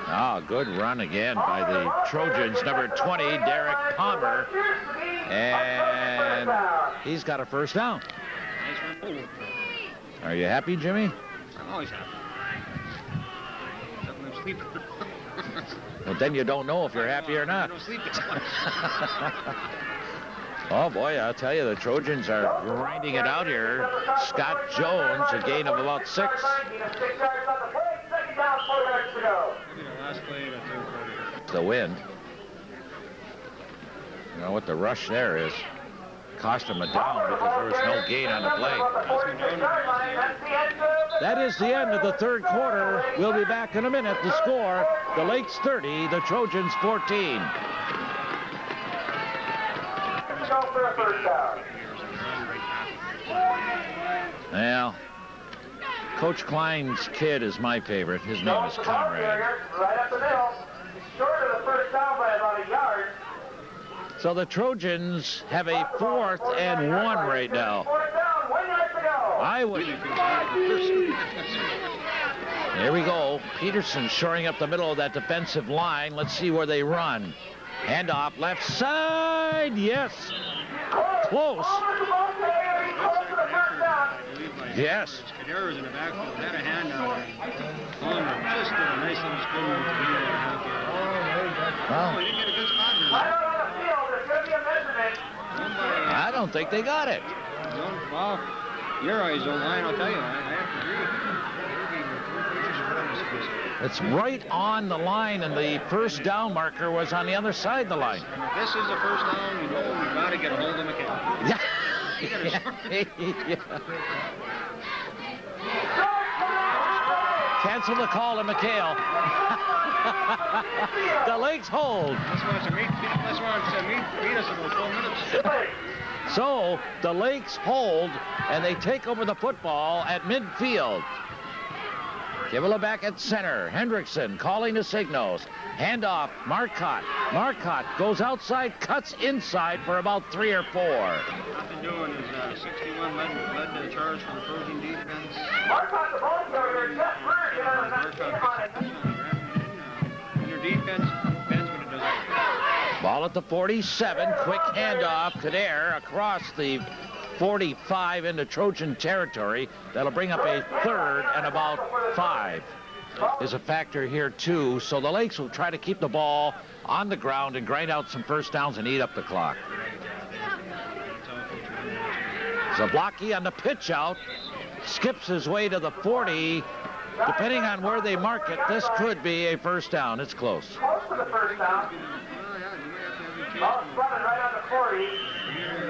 Oh, good run again by the Trojans. Number 20, Derek Palmer. And he's got a first down. Are you happy, Jimmy? I'm always happy. I'm sleeping. Well, then you don't know if you're happy or not. I don't sleep as much. Oh, boy, I'll tell you, the Trojans are grinding it out here. Scott Jones, a gain of about 6. Maybe the last play of the third quarter. the wind. You know what the rush there is. Cost him a down because there was no gain on the play. That is the end of the third quarter. We'll be back in a minute. The score, the Lakes 30, the Trojans 14. Well, Coach Klein's kid is my favorite. His name is Conrad. Right up the middle. Short of the first down by about a yard. So the Trojans have a 4th and 1 right now. Fourth down, 1 yard to go. I would. There we go. Peterson shoring up the middle of that defensive line. Let's see where they run. Handoff left side. Yes. Close. Yes. Cadera's in the backfield. Had a hand out there. Just did a nice little spin move to me there. Well, He didn't get a good spot here. Right out on the field, there's going to be a measurement. I don't think they got it. Well, your eyes don't lie, I'll tell you. I have to agree. It's right on the line, and the first down marker was on the other side of the line. And if this is the first down, you know we've got to get a hold of McKay. Yeah. Cancel the call to McHale. The Lakes hold. This wants to meet us in about 4 minutes. So the Lakes hold, and they take over the football at midfield. Hubbell back at center. Hendrickson calling the signals. Handoff, Marcotte. Marcotte goes outside, cuts inside for about 3 or 4. Nothing doing is 61 led the charge for the Trojan defense. Marcotte, the ball carrier, just version on And their defense when it doesn't. Ball at the 47. Quick handoff. Kader across the 45 into Trojan territory. That'll bring up a 3rd and about 5. Is a factor here too, so the Lakes will try to keep the ball on the ground and grind out some first downs and eat up the clock. Zablocki on the pitch out, skips his way to the 40. Depending on where they mark it, this could be a first down. It's close. Close to the first down. Ball spotted right on the 40.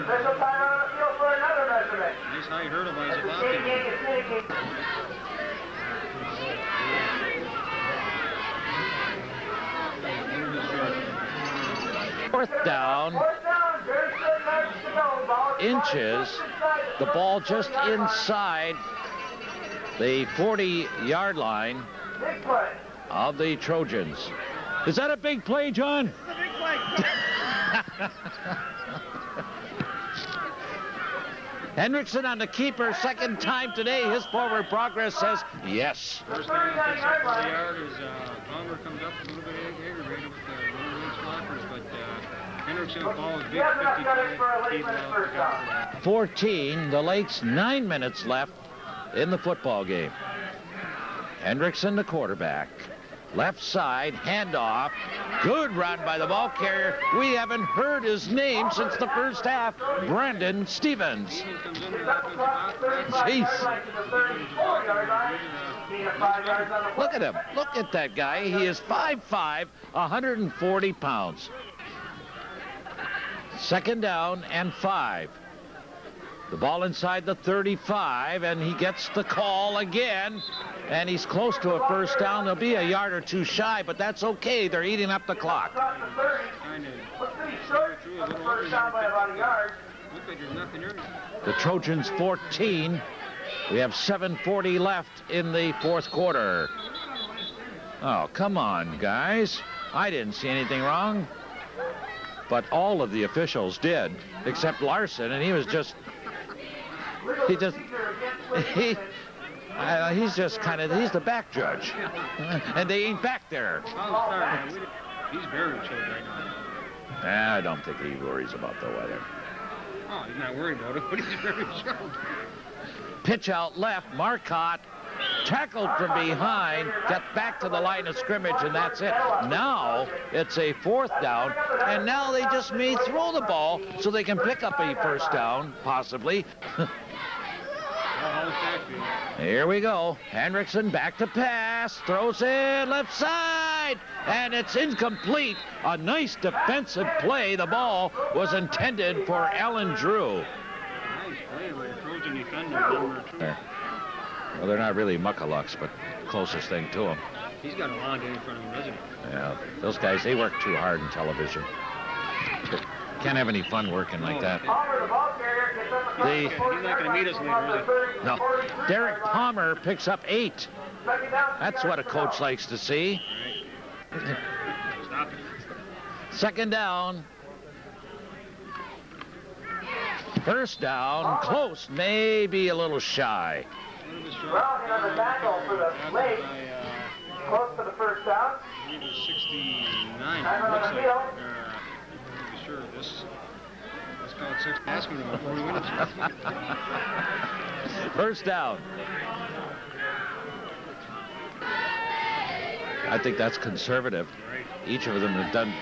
Official time on the field for another measurement. Nice high hurdle by It's Zablocki. sneaking. 4th down, Fourth down, very short yards to go. Ball inches. The ball just inside the 40-yard line Big play. of the Trojans. Is that a big play, John? Hendrickson on the keeper, second time today. His forward progress says yes. First down, gets up for the yard as Palmer comes up a little bit aggravated with the Lakes blockers, but Hendrickson falls big 55. 14, the Lakes, 9 minutes left in the football game. Hendrickson, the quarterback. Left side, handoff. Good run by the ball carrier. We haven't heard his name since the first half. Brandon Stevens. Jeez. Look at him. Look at that guy. He is 5'5", 140 pounds. Second down and 5. The ball inside the 35, and he gets the call again, and he's close to a first down. They'll be a yard or 2 shy, but that's okay. They're eating up the clock. The Trojans 14. We have 7:40 left in the 4th quarter. Oh, come on, guys. I didn't see anything wrong. But all of the officials did, except Larson, and he's just the back judge. And they ain't back there. He's very chilled right now. I don't think he worries about the weather. Oh, he's not worried about it, but he's very chilled. Pitch out left, Marcotte tackled from behind, got back to the line of scrimmage, and that's it. Now it's a 4th down, and now they just may throw the ball so they can pick up a first down, possibly. Here we go. Hendrickson back to pass, throws in left side. side, and it's incomplete. A nice defensive play. The ball was intended for Alan Drew. Nice play by the Trojan defender, number 2. Well, they're not really muckalucks, but closest thing to them. He's got a long day in front of him, doesn't he? Yeah, those guys, they work too hard in television. Can't have any fun working like that. He's not going to meet us later, is he? No. Derek Palmer picks up 8. That's what a coach likes to see. Right. Stop it. Second down. First down, close, maybe a little shy. Rounding on the tackle for the Lakes. Close to the first down. He was 69. Time on the Looks like, field. I'm sure this called 6 passing in about 40 minutes. First down. I think that's conservative. Right. Each of them have done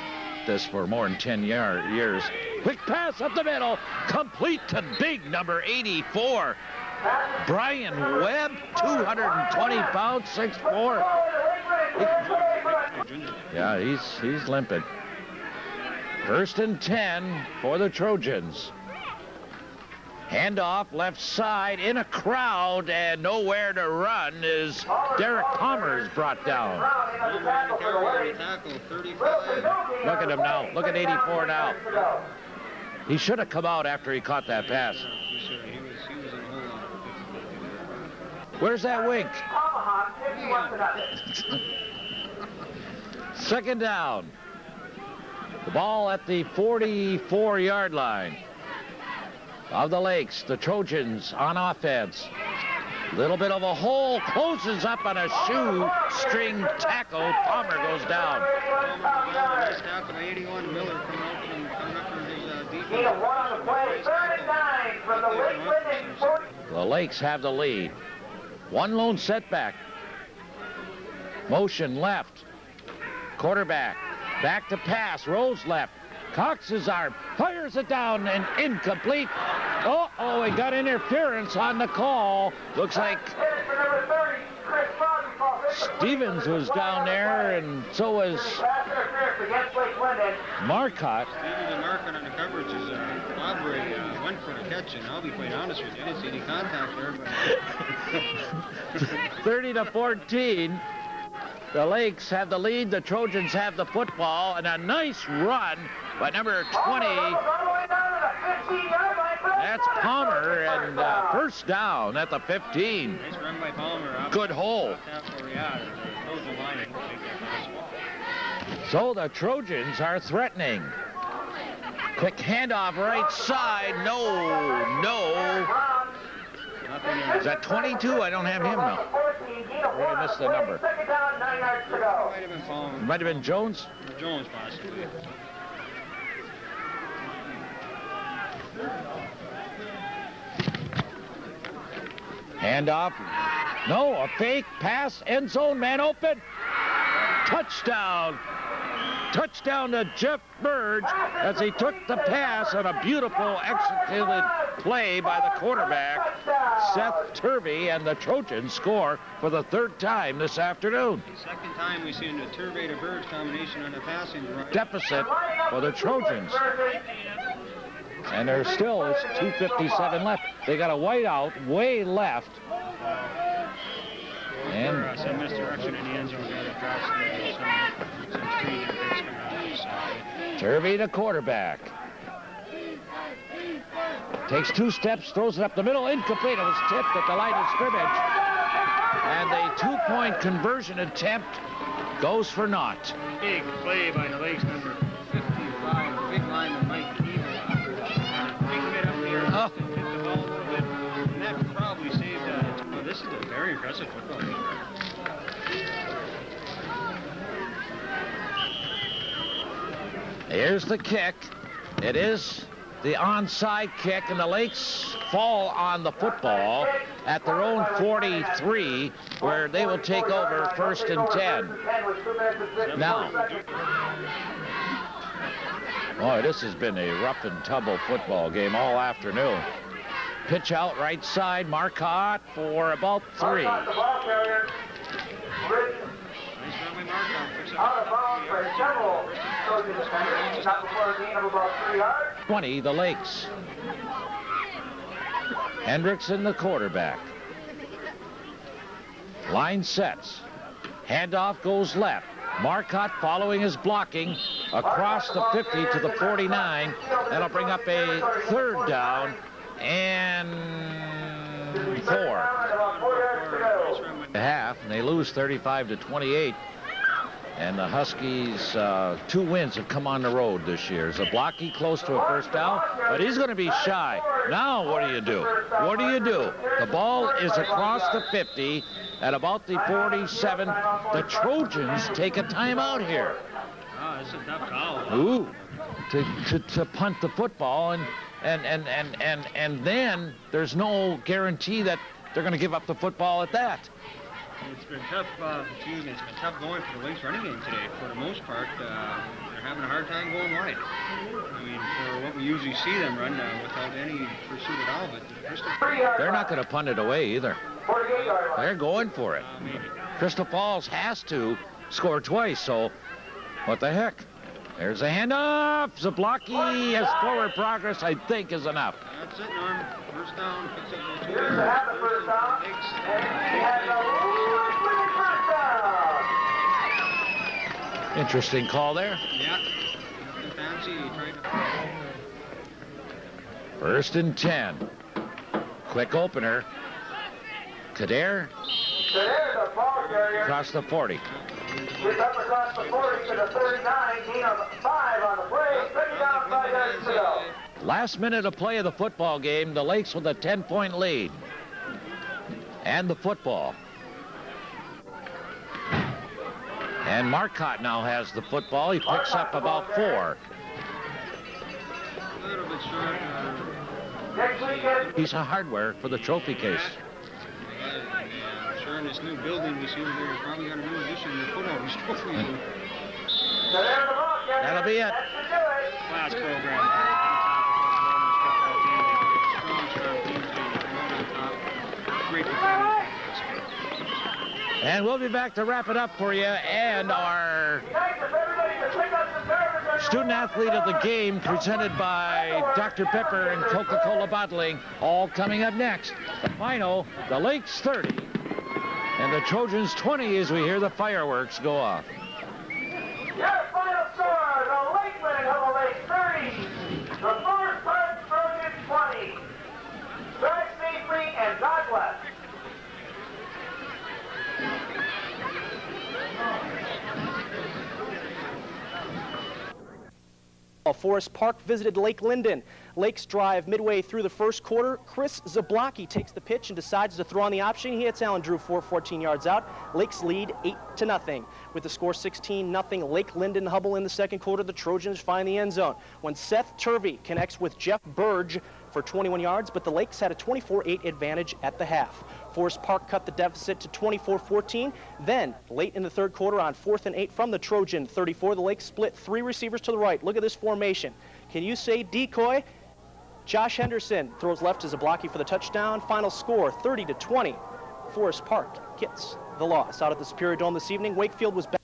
this for more than 10 years. Quick pass up the middle, complete to big number 84. Brian Webb, 220 pounds, 6'4". Yeah, he's limping. First and 10 for the Trojans. Handoff left side in a crowd and nowhere to run is Derek Palmer is brought down. Look at him now. Look at 84 now. He should have come out after he caught that pass. Where's that wink? Second down. The ball at the 44-yard line of the Lakes. The Trojans on offense. Little bit of a hole, closes up on a shoestring tackle. Palmer goes down. Nice tackle by 81. Miller coming up from his defense. The Lakes have the lead. One lone setback. Motion left. Quarterback. Back to pass. Rolls left. Cox's arm. Fires it down and incomplete. Uh-oh, he got interference on the call. Looks like Stevens was down there, and so was Marcotte. Stevens and Marcotte on the coverage is Aubrey went for the catch, and I'll be quite honest with you, I didn't see any contact there. But 30-14. The Lakes have the lead. The Trojans have the football, and a nice run by number 20. That's Palmer, and first down at the 15. Nice run by Palmer. Good hole. So the Trojans are threatening. Quick handoff right side. No. Is that 22? I don't have him now. I missed the number. Might have been Palmer. Might have been Jones. Jones, possibly. Handoff. No, a fake pass. End zone, man open. Touchdown. Touchdown to Jeff Burge as he took the pass on a beautiful executed play by the quarterback, Seth Turvey, and the Trojans score for the third time this afternoon. Second time we've seen the Turvey to Burge combination on the passing drive. Deficit for the Trojans. And there still is 2:57 left. They got a whiteout way left. And some misdirection in the end zone there that drops some speed and picks coming out. Turvey, the quarterback. Takes 2 steps, throws it up the middle, incomplete. It was tipped at the line of scrimmage. And the 2-point conversion attempt goes for naught. Big play by the Lakes number 55, big lineman Mike Evil. Big hit up there, hit the ball a little bit, and that probably saved this is a very impressive football game. Here's the kick. It is the onside kick, and the Lakes fall on the football at their own 43, where they will take over first and 10. Now, boy, this has been a rough and tumble football game all afternoon. Pitch out right side, Marcotte for about 3. Nice run by Marcotte, picks Out of bounds by several Trojan defenders. Not before a gain of about 3 yards. 20, the Lakes. Hendrickson, the quarterback. Line sets. Handoff goes left. Marcotte following his blocking across the 50 to the 49. That'll bring up a 3rd down and 4. Half, and they lose 35-28. And the Huskies, 2 wins have come on the road this year. Zablocki close to a 1st down, but he's going to be shy. Now what do you do? What do you do? The ball is across the 50 at about the 47. The Trojans take a timeout here. Oh, that's a tough call. Ooh, to punt the football, and then there's no guarantee that they're going to give up the football at that. It's been tough. It's been tough going for the Lakes running game today. For the most part, they're having a hard time going wide. I mean, for what we usually see them run without any pursuit at all. But they're not going to punt it away either. They're going for it. Crystal Falls has to score twice, so what the heck? There's a handoff. Zablocki has forward progress, I think, is enough. That's it, Norm. 1st down. Picks up the 2 Here's the half of 1st down. And he has a winning 1st down. Interesting call there. Yeah. Nothing fancy. He tried to... 1st and 10. Quick opener. Kader There's a ball carrier. across the 40. Gets up across the 40 to the 39. Gain of 5 on the play. 30 down, 5 yards to go. Last minute of play of the football game, the Lakes with a 10-point lead. And the football. And Marcotte now has the football. He picks up about 4. A little bit short. Next weekend. Piece of hardware for the trophy case. Sure, in this new building we see over there, probably got a new addition to put on these trophies. So there's the ball carrier. That'll be it. That should do it. Class program. Great performance. And we'll be back to wrap it up for you. And our student athlete of the game, presented by Dr. Pepper and Coca-Cola Bottling, all coming up next. The final, the Lakes 30 and the Trojans 20, as we hear the fireworks go off. Your final score, the Lake winning Hubbell Lake 30, the Forest Park Trojans 20. Drive safely and God bless. Forest Park visited Lake Linden. Lakes drive midway through the 1st quarter. Chris Zablocki takes the pitch and decides to throw on the option. He hits Allen Drew 14 yards out. Lakes lead 8-0. With the score 16-0, Lake Linden Hubbell in the 2nd quarter. The Trojans find the end zone when Seth Turvey connects with Jeff Burge for 21 yards, but the Lakes had a 24-8 advantage at the half. Forest Park cut the deficit to 24-14. Then, late in the 3rd quarter on 4th and 8 from the Trojan 34, the Lakes split 3 receivers to the right. Look at this formation. Can you say decoy? Josh Henderson throws left to Zablocki for the touchdown. Final score, 30-20. Forest Park gets the loss. Out at the Superior Dome this evening, Wakefield was back.